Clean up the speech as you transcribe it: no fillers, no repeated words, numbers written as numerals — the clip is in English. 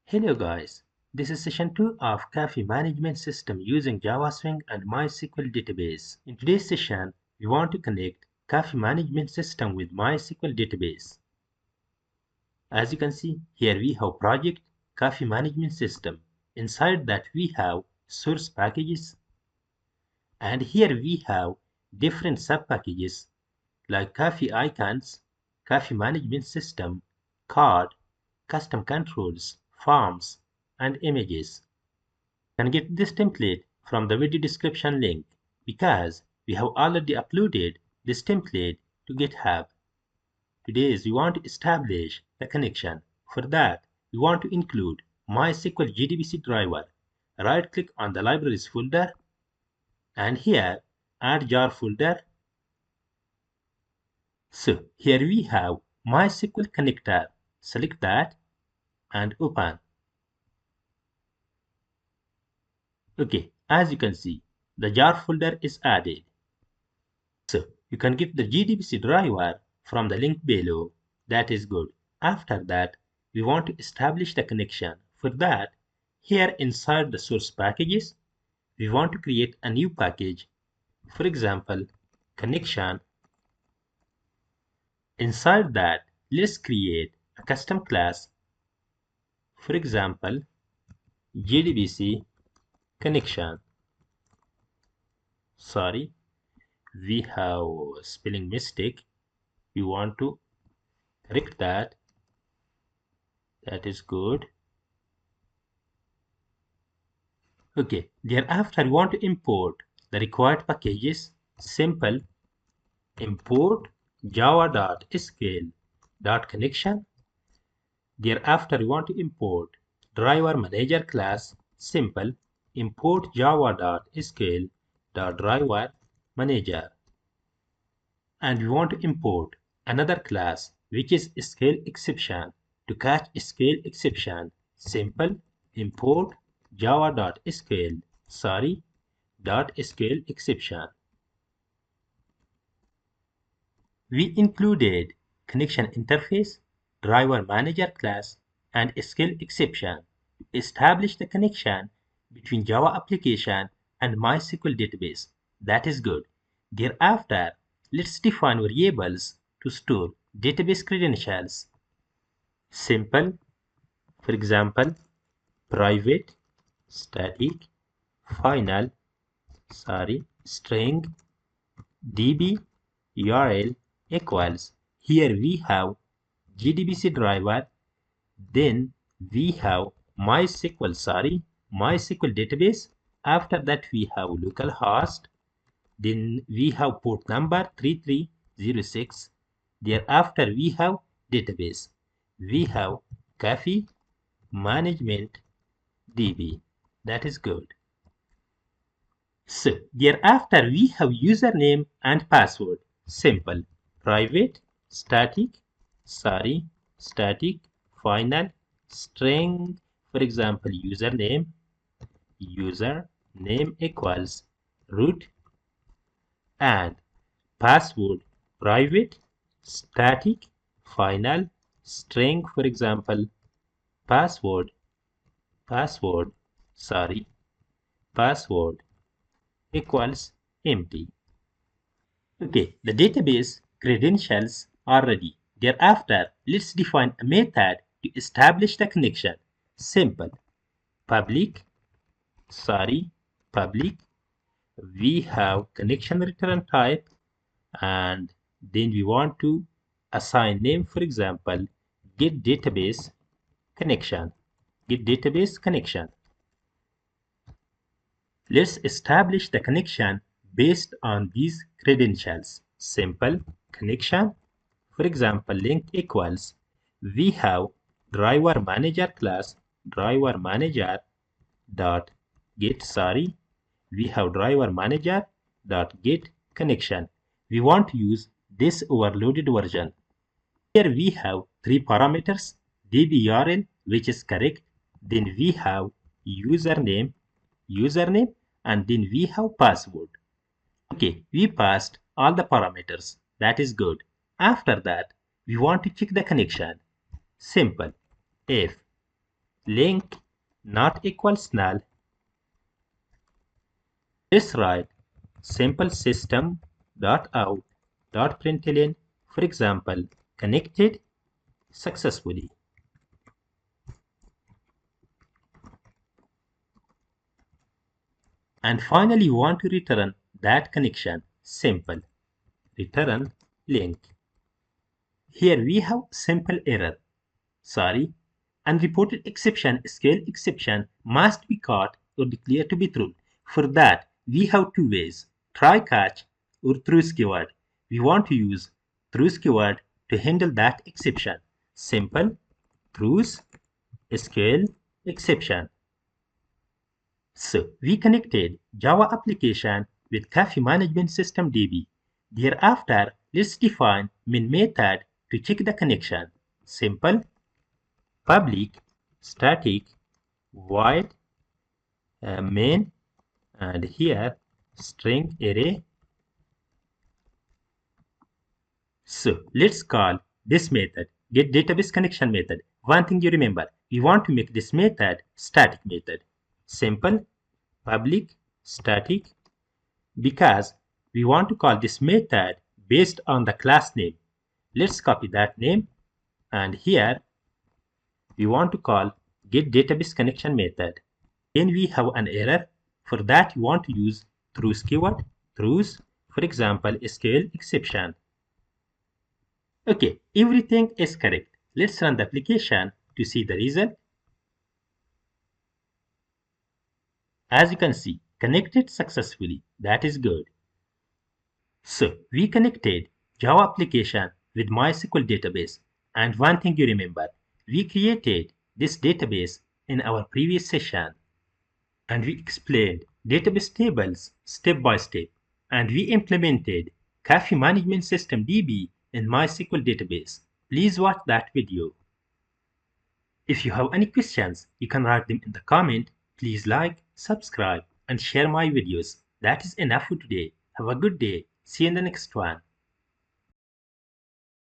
Hello guys, this is session 2 of Cafe Management System using Java Swing and MySQL Database. In today's session, we want to connect Cafe Management System with MySQL Database. As you can see, here we have project Cafe Management System. Inside that we have source packages, and here we have different sub-packages like Cafe Icons, Cafe Management System, CRUD, Custom Controls, Forms, and Images. You can get this template from the video description link because we have already uploaded this template to GitHub. Today we want to establish the connection. For that, we want to include MySQL JDBC driver. Right-click on the libraries folder and here add jar folder. So here we have MySQL connector. Select that and open. Okay, as you can see, the jar folder is added. So you can get the JDBC driver from the link below. That is good. After that, we want to establish the connection. For that, here inside the source packages, we want to create a new package. For example, connection. Inside that, let's create a custom class. For example, JDBC connection. Sorry, we have spelling mistake. We want to correct that. That is good. Okay, thereafter we want to import the required packages. Simple import java.sql.connection. Thereafter we want to import driver manager class. Simple import java.sql.driver manager. And we want to import another class which is scale exception to catch scale exception. Simple import java.scale exception. We included connection interface, driver manager class, and scale exception to establish the connection between Java application and MySQL database. That is good. Thereafter, let's define variables to store database credentials. Simple, for example, private, static, final, string, db, url equals. Here we have JDBC driver, then we have MySQL database. After that we have localhost, then we have port number 3306. Thereafter we have database. We have Cafe Management DB. That is good. So thereafter we have username and password. Simple private static final string. For example, username equals root, and password private static final string. For example, password equals empty. Okay, the database credentials are ready. Thereafter, let's define a method to establish the connection. Simple public. We have connection return type, and then we want to assign name. For example, get database connection. Let's establish the connection based on these credentials. Simple connection. For example, link equals. We have driver manager class, driver manager dot get. We have driver manager dot get connection. We want to use this overloaded version. Here we have three parameters: dbURL, which is correct. Then we have username, and then we have password. Okay, we passed all the parameters. That is good. After that, we want to check the connection. Simple if link not equals null. Let's write simple system dot out dot println, for example, connected successfully. And finally, we want to return that connection. Simple. Return link. Here we have simple error. Sorry. Unreported exception, SQL exception must be caught or declared to be true. For that, we have two ways, try catch or throws keyword. We want to use throws keyword to handle that exception. Simple, throws, SQL exception. So we connected Java application with Cafe Management System DB. Thereafter, let's define main method to check the connection. Simple, public, static, void, main, and here string array. So let's call this method get database connection method. One thing you remember, we want to make this method static method. Simple, public, static, because we want to call this method based on the class name. Let's copy that name, and here we want to call get database connection method. Then we have an error. For that, we want to use throws keyword, throws, for example, SQL exception. Okay, everything is correct. Let's run the application to see the result. As you can see, connected successfully. That is good. So we connected Java application with MySQL database. And one thing you remember, we created this database in our previous session. And we explained database tables step by step. And we implemented Cafe Management System DB in MySQL database. Please watch that video. If you have any questions, you can write them in the comment. Please like, subscribe, and share my videos. That is enough for today. Have a good day. See you in the next one.